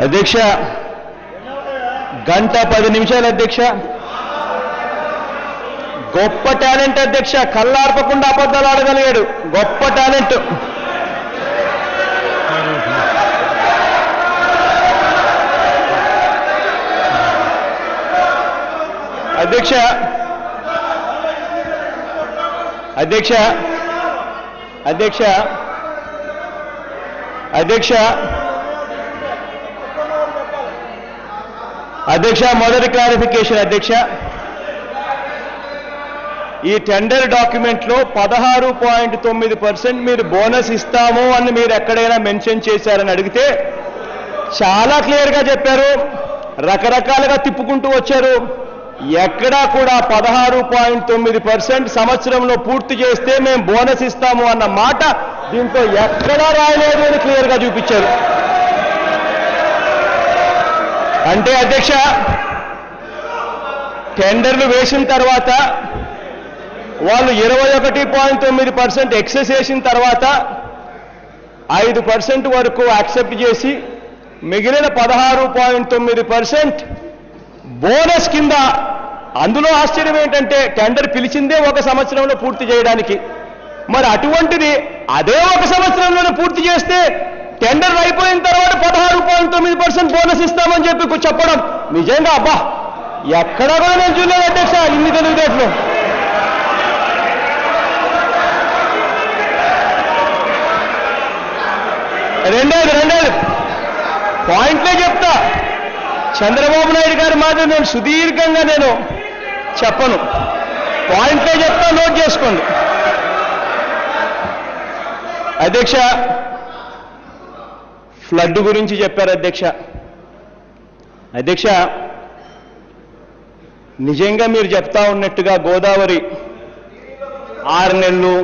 అధ్యక్ష గంట 10 నిమిషాలు అధ్యక్ష. గొప్ప టాలెంట్ అధ్యక్ష, కళ్ళార్పకుండా అబద్ధాలు ఆడగలిగాడు. గొప్ప టాలెంట్. అధ్యక్ష అధ్యక్ష అధ్యక్ష అధ్యక్ష అధ్యక్ష మొదటి క్లారిఫికేషన్ అధ్యక్ష, ఈ టెండర్ డాక్యుమెంట్లో 16.9% మీరు బోనస్ ఇస్తాము అని మీరు ఎక్కడైనా మెన్షన్ చేశారని అడిగితే చాలా క్లియర్గా చెప్పారు. రకరకాలుగా తిప్పుకుంటూ వచ్చారు. ఎక్కడా కూడా 16.9% సంవత్సరంలో పూర్తి చేస్తే మేము బోనస్ ఇస్తాము అన్న మాట దీంట్లో ఎక్కడా రాయలేదు అని క్లియర్గా చూపించారు. అంటే అధ్యక్ష, టెండర్లు వేసిన తర్వాత వాళ్ళు 21.9% ఎక్సెస్ వేసిన తర్వాత 5% వరకు యాక్సెప్ట్ చేసి మిగిలిన 16.9% బోనస్ కింద. అందులో ఆశ్చర్యం ఏంటంటే టెండర్ పిలిచిందే 1 సంవత్సరంలో పూర్తి చేయడానికి. మరి అటువంటిది అదే 1 సంవత్సరంలోనే పూర్తి చేస్తే టెండర్ అయిపోయిన తర్వాత 16.9% బోనస్ ఇస్తామని చెప్పి చెప్పడం నిజంగా అబ్బా ఎక్కడా కూడా నేను చూడలేదు అధ్యక్ష ఇన్ని తెలివితేటలు. రెండేది పాయింట్లే చెప్తా. చంద్రబాబు నాయుడు గారి మాత్రం నేను సుదీర్ఘంగా నేను చెప్పను, పాయింట్లే చెప్తా, నోట్ చేసుకోండి. అధ్యక్ష, ఫ్లడ్ గురించి చెప్పారు అధ్యక్ష. అధ్యక్ష, నిజంగా మీరు చెప్తా ఉన్నట్టుగా గోదావరి 6 నెలలు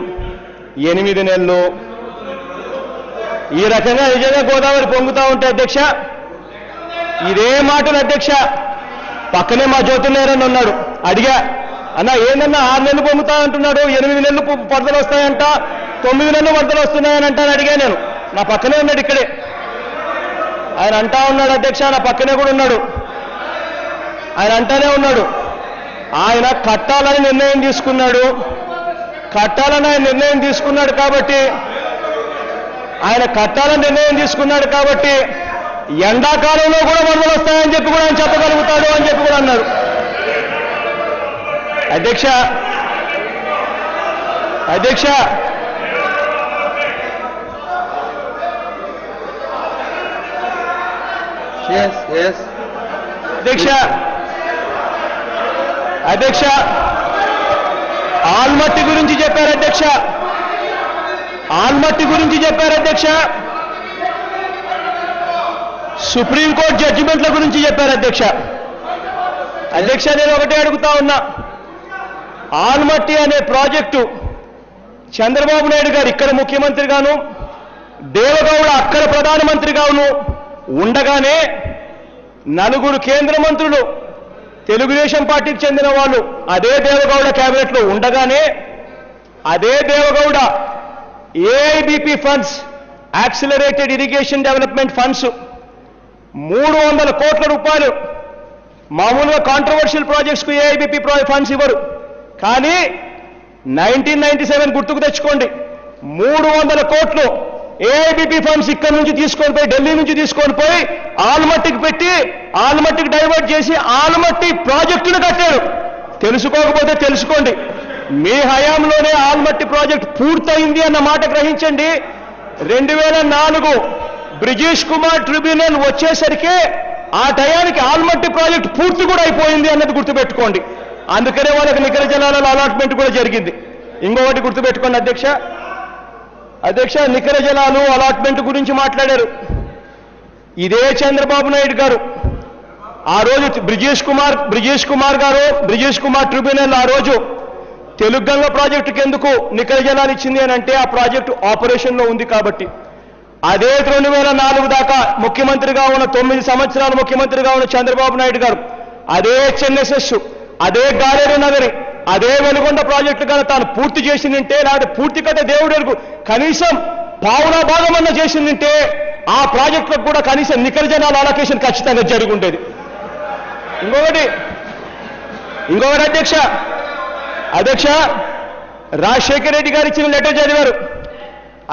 8 నెలలు ఈ రకంగా నిజంగా గోదావరి పొంగుతా ఉంటే అధ్యక్ష, ఇదే మాటలు అధ్యక్ష పక్కనే మా జ్యోతిర్నారాయణ ఉన్నాడు. అడిగా, అన్న ఏందన్నా 6 నెలలు పొంగుతా అంటున్నాడు, 8 నెలలు వరదలు వస్తాయంట, 9 నెలలు వరదలు వస్తున్నాయని అంటాను. అడిగా నేను, నా పక్కనే ఉన్నాడు ఇక్కడే, ఆయన అంటా ఉన్నాడు అధ్యక్ష, నా పక్కనే కూడా ఉన్నాడు, ఆయన అంటానే ఉన్నాడు. ఆయన కట్టాలని నిర్ణయం తీసుకున్నాడు, కట్టాలని ఆయన నిర్ణయం తీసుకున్నాడు కాబట్టి ఎండాకాలంలో కూడా వరదలు వస్తాయని చెప్పి కూడా ఆయన చెప్పగలుగుతాడు అని చెప్పి కూడా అన్నారు. అధ్యక్ష అధ్యక్ష అధ్యక్ష అధ్యక్ష ఆల్మట్టి గురించి చెప్పారు అధ్యక్ష, ఆల్మట్టి గురించి చెప్పారు అధ్యక్ష, సుప్రీంకోర్టు జడ్జిమెంట్ల గురించి చెప్పారు అధ్యక్ష. అధ్యక్ష, నేను ఒకటే అడుగుతా ఉన్నా, ఆల్మట్టి అనే ప్రాజెక్టు చంద్రబాబు నాయుడు గారు ఇక్కడ ముఖ్యమంత్రిగాను, దేవగౌడ అక్కడ ప్రధానమంత్రిగాను ఉండగానే 4 కేంద్ర మంత్రులు తెలుగుదేశం పార్టీకి చెందిన వాళ్ళు అదే దేవగౌడ క్యాబినెట్లో ఉండగానే అదే Deve Gowda AIBP funds, accelerated irrigation development funds 300 కోట్ల రూపాయలు, మామూలుగా కాంట్రవర్షియల్ ప్రాజెక్ట్స్కు ఏఐబిపి ఫండ్స్ ఇవ్వరు, కానీ 1997 గుర్తుకు తెచ్చుకోండి, 300 కోట్లు ఏఐబిపి ఫండ్స్ ఇక్కడి నుంచి తీసుకొని పోయి, ఢిల్లీ నుంచి తీసుకొని పోయి ఆల్మట్టికి పెట్టి, ఆల్మట్టికి డైవర్ట్ చేసి ఆల్మట్టి ప్రాజెక్టును కట్టారు. తెలుసుకోకపోతే తెలుసుకోండి. మీ హయాంలోనే ఆల్మట్టి ప్రాజెక్ట్ పూర్తయింది అన్న మాట గ్రహించండి. 2004 బ్రిజేష్ కుమార్ ట్రిబ్యునల్ వచ్చేసరికి ఆ టయానికి ఆల్మట్టి ప్రాజెక్ట్ పూర్తి కూడా అయిపోయింది అన్నది గుర్తుపెట్టుకోండి. అందుకనే వాళ్ళకి నికర జలాల అలాట్మెంట్ కూడా జరిగింది. ఇంకొకటి గుర్తుపెట్టుకోండి అధ్యక్ష, అధ్యక్ష నికర జలాలు అలాట్మెంట్ గురించి మాట్లాడారు. ఇదే చంద్రబాబు నాయుడు గారు ఆ రోజు బ్రిజేష్ కుమార్ ట్రిబ్యునల్ ఆ రోజు తెలుగంగ ప్రాజెక్టుకి ఎందుకు నికర జలాలు ఇచ్చింది అని అంటే ఆ ప్రాజెక్టు ఆపరేషన్లో ఉంది కాబట్టి. అదే 2004 దాకా ముఖ్యమంత్రిగా ఉన్న 9 సంవత్సరాలు ముఖ్యమంత్రిగా ఉన్న చంద్రబాబు నాయుడు గారు అదే చెన్నెస్ఎస్, అదే గాలేరు నగరి, అదే వెలుగొండ ప్రాజెక్టు కనుక తాను పూర్తి చేసిందంటే, లేకపోతే పూర్తి కథ దేవుడు కనీసం పావునా భాగమన్నా చేసిందంటే ఆ ప్రాజెక్టులకు కూడా కనీసం నికర జనాల అలొకేషన్ ఖచ్చితంగా జరిగి ఉండేది. ఇంకొకటి అధ్యక్ష రాజశేఖర రెడ్డి గారు ఇచ్చిన లెటర్ చదివారు.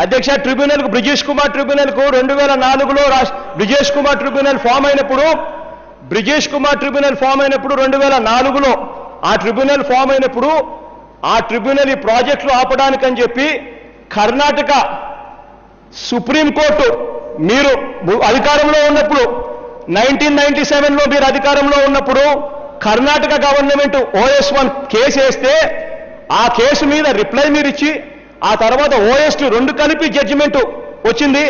అధ్యక్ష ట్రిబ్యునల్కు బ్రిజేష్ కుమార్ ట్రిబ్యునల్కు 2004లో బ్రిజేష్ కుమార్ ట్రిబ్యునల్ ఫామ్ అయినప్పుడు 2004లో ఆ ట్రిబ్యునల్ ఫామ్ అయినప్పుడు ఆ ట్రిబ్యునల్ ఈ ప్రాజెక్టులు ఆపడానికని చెప్పి కర్ణాటక సుప్రీంకోర్టు మీరు అధికారంలో ఉన్నప్పుడు 1997లో మీరు అధికారంలో ఉన్నప్పుడు కర్ణాటక గవర్నమెంట్ OS1 కేసు వేస్తే ఆ కేసు మీద రిప్లై మీరు ఇచ్చి ఆ తర్వాత OS2 రెండు కలిపి జడ్జిమెంట్ వచ్చింది.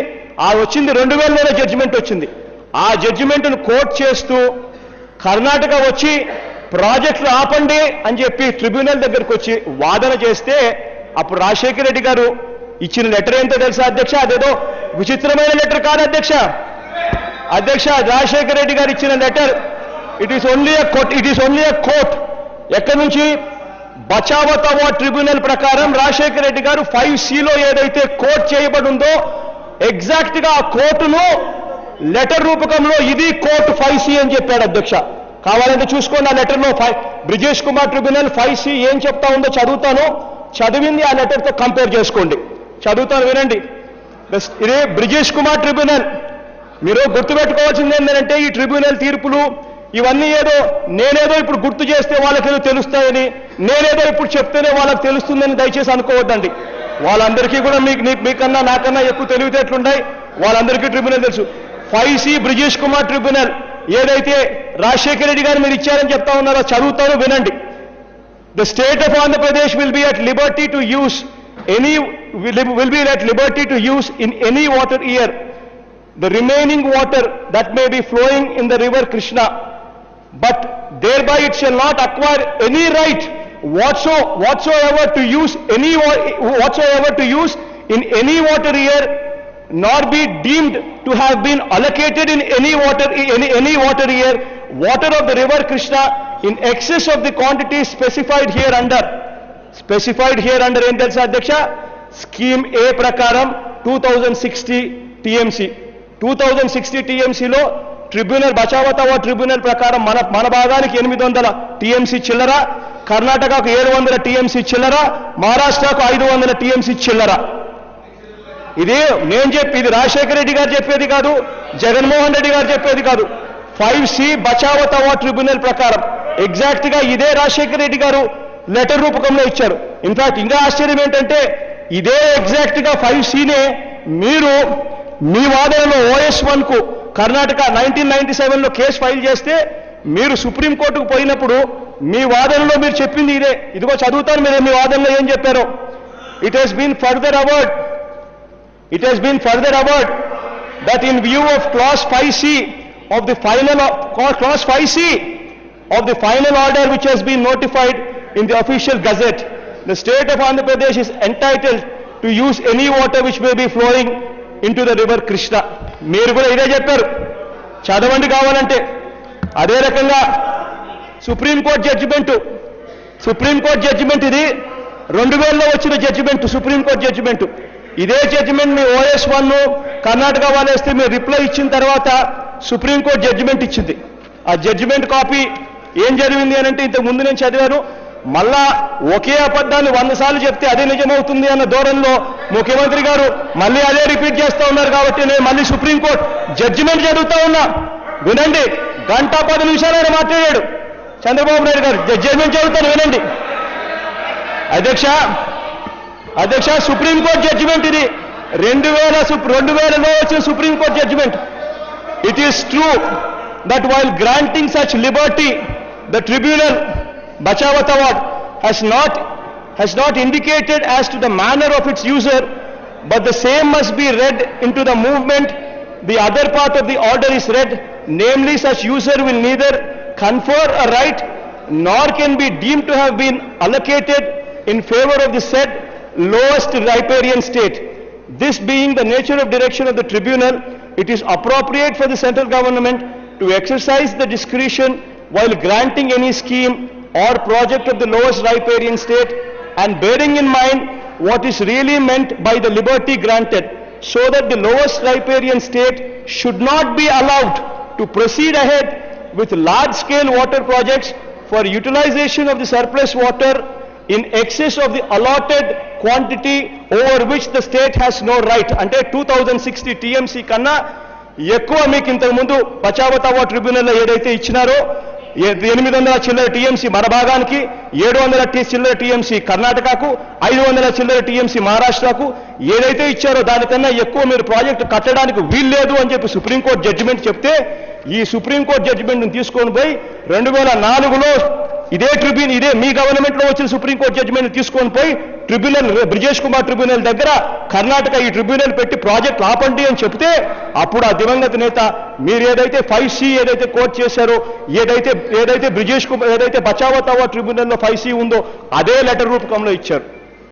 ఆ వచ్చింది 2000లోనే జడ్జిమెంట్ వచ్చింది. ఆ జడ్జిమెంట్ను కోట్ చేస్తూ కర్ణాటక వచ్చి ప్రాజెక్టులు ఆపండి అని చెప్పి ట్రిబ్యునల్ దగ్గరికి వచ్చి వాదన చేస్తే అప్పుడు రాజశేఖర రెడ్డి గారు ఇచ్చిన లెటర్ ఏంటో తెలుసా అధ్యక్ష? అదేదో విచిత్రమైన లెటర్ కాదు అధ్యక్ష. రాజశేఖర రెడ్డి గారు ఇచ్చిన letter it is only a court. ఎక్కడి నుంచి? బచావత్ అవార్డ్ ట్రిబ్యునల్ ప్రకారం రాజశేఖర రెడ్డి గారు 5Cలో ఏదైతే కోర్ట్ చేయబడి ఉందో ఎగ్జాక్ట్ గా ఆ కోర్టును లెటర్ రూపకంలో ఇది కోర్టు 5C అని చెప్పాడు అధ్యక్ష. కావాలంటే చూసుకోండి ఆ లెటర్లో బ్రిజేష్ కుమార్ ట్రిబ్యునల్ 5C ఏం చెప్తా ఉందో చదువుతాను. చదివింది ఆ లెటర్తో కంపేర్ చేసుకోండి. చదువుతాను వినండి. ఇదే బ్రిజేష్ కుమార్ ట్రిబ్యునల్. మీరు గుర్తుపెట్టుకోవాల్సింది ఏంటంటే ఈ ట్రిబ్యునల్ తీర్పులు ఇవన్నీ నేనేదో ఇప్పుడు గుర్తు చేస్తే వాళ్ళకేదో తెలుస్తాయని, నేనేదో ఇప్పుడు చెప్తేనే వాళ్ళకి తెలుస్తుందని దయచేసి అనుకోవద్దండి. వాళ్ళందరికీ కూడా మీకన్నా నాకన్నా ఎక్కువ తెలివితేటలున్నాయి. వాళ్ళందరికీ ట్రిబ్యునల్ తెలుసు. 5C బ్రిజేష్ కుమార్ ట్రిబ్యునల్ ఏదైతే రాజశేఖర రెడ్డి గారు మీరు ఇచ్చారని చెప్తా ఉన్నారో చదువుతారో వినండి. The state of Andhra Pradesh will be at liberty to use in any water year the remaining water that may be flowing in the river Krishna, but thereby it shall not acquire any right whatsoever to use in any water year, nor be deemed to have been allocated in any water year water of the river Krishna in excess of the quantity specified here under ఏం తెలుసా అధ్యక్ష? Scheme ఏ ప్రకారం 2060 TMC 2060 TMCలో tribunal Bachawat award tribunal ప్రకారం మన భాగానికి 800 TMC చిల్లర, కర్ణాటకకు 700 TMC చిల్లర, మహారాష్ట్రకు 500 TMC చిల్లర. ఇది ఇది రాజశేఖర రెడ్డి గారు చెప్పేది కాదు, జగన్మోహన్ రెడ్డి గారు చెప్పేది కాదు. 5C బచావత్ అవార్డ్ ట్రిబ్యునల్ ప్రకారం ఎగ్జాక్ట్ గా ఇదే రాజశేఖర రెడ్డి గారు లెటర్ రూపకంలో ఇచ్చారు. ఇన్ఫాక్ట్ ఇంకా ఆశ్చర్యం ఏంటంటే ఇదే ఎగ్జాక్ట్ గా 5Cనే మీరు మీ వాదనలో OS1 కు కర్ణాటక 1997లో కేసు ఫైల్ చేస్తే మీరు సుప్రీంకోర్టుకు పోయినప్పుడు మీ వాదనలో మీరు చెప్పింది ఇదే. ఇదిగో చదువుతాను మీరు మీ వాదనలో ఏం చెప్పారో. It has been further averred that in view of clause 5C of the final order which has been notified in the official gazette, the state of Andhra Pradesh is entitled to use any water which may be flowing into the river Krishna. మీరు కూడా ఇదే చెప్పారు, చదవండి కావాలంటే. అదే రకంగా supreme court judgement ఇది 2000లో వచ్చిన జడ్జిమెంట్, సుప్రీంకోర్టు జడ్జిమెంట్. ఇదే జడ్జిమెంట్ మీ OS1 కర్ణాటక వాళ్ళు వేస్తే మీరు రిప్లై ఇచ్చిన తర్వాత సుప్రీంకోర్టు జడ్జిమెంట్ ఇచ్చింది. ఆ జడ్జిమెంట్ కాపీ ఏం జరిగింది అని అంటే ఇంతకు ముందు నేను చదివాను. మళ్ళా ఒకే అబద్ధాన్ని 100 సార్లు చెప్తే అదే నిజమవుతుంది అన్న ధోరణిలో ముఖ్యమంత్రి గారు మళ్ళీ అదే రిపీట్ చేస్తూ ఉన్నారు. కాబట్టి నేను మళ్ళీ సుప్రీంకోర్టు జడ్జిమెంట్ చదువుతా ఉన్నా. వినండి, 1 గంట 10 నిమిషాలు ఆయన మాట్లాడాడు చంద్రబాబు నాయుడు గారు. జడ్జిమెంట్ చదువుతాను వినండి అధ్యక్ష. సుప్రీంకోర్టు జడ్జిమెంట్ ఇది 2000లో వచ్చిన supreme court judgment. It is true that while granting such liberty, the tribunal Bachawat Award has not indicated as to the manner of its user, but the same must be read into the movement. The other part of the order is read, namely such user will neither confer a right nor can be deemed to have been allocated in favor of the said lowest riparian state. This being the nature of direction of the tribunal, it is appropriate for the central government to exercise the discretion while granting any scheme or project of the lowest riparian state, and bearing in mind what is really meant by the liberty granted, so that the lowest riparian state should not be allowed to proceed ahead with large-scale water projects for utilization of the surplus water in excess of the allotted quantity over which the state has no right. అంటే 2060 TMC కన్నా ఎక్కువ మీకు ఇంతకు ముందు బచావతావా ట్రిబ్యునల్లో ఏదైతే ఇచ్చినారో 800 చిల్లర TMC మన భాగానికి, 700 చిల్లర టీఎంసీ కర్ణాటకకు, 500 చిల్లర టీఎంసీ మహారాష్ట్రకు ఏదైతే ఇచ్చారో దానికన్నా ఎక్కువ మీరు ప్రాజెక్టు కట్టడానికి వీల్లేదు అని చెప్పి సుప్రీంకోర్టు జడ్జిమెంట్ చెప్తే, ఈ సుప్రీంకోర్టు జడ్జిమెంట్ను తీసుకొని పోయి 2004లో ఇదే మీ గవర్నమెంట్లో వచ్చిన సుప్రీంకోర్టు జడ్జిమెంట్ తీసుకొని పోయి ట్రిబ్యునల్, బ్రిజేష్ కుమార్ ట్రిబ్యునల్ దగ్గర కర్ణాటక ఈ ట్రిబ్యునల్ పెట్టి ప్రాజెక్ట్ ఆపండి అని చెప్తే, అప్పుడు ఆ దివంగత నేత మీరు ఏదైతే 5C ఏదైతే కోర్టు చేశారో, ఏదైతే బ్రిజేష్ కుమార్ ఏదైతే బచావతావా ట్రిబ్యునల్లో 5C ఉందో అదే లెటర్ రూపకంలో ఇచ్చారు.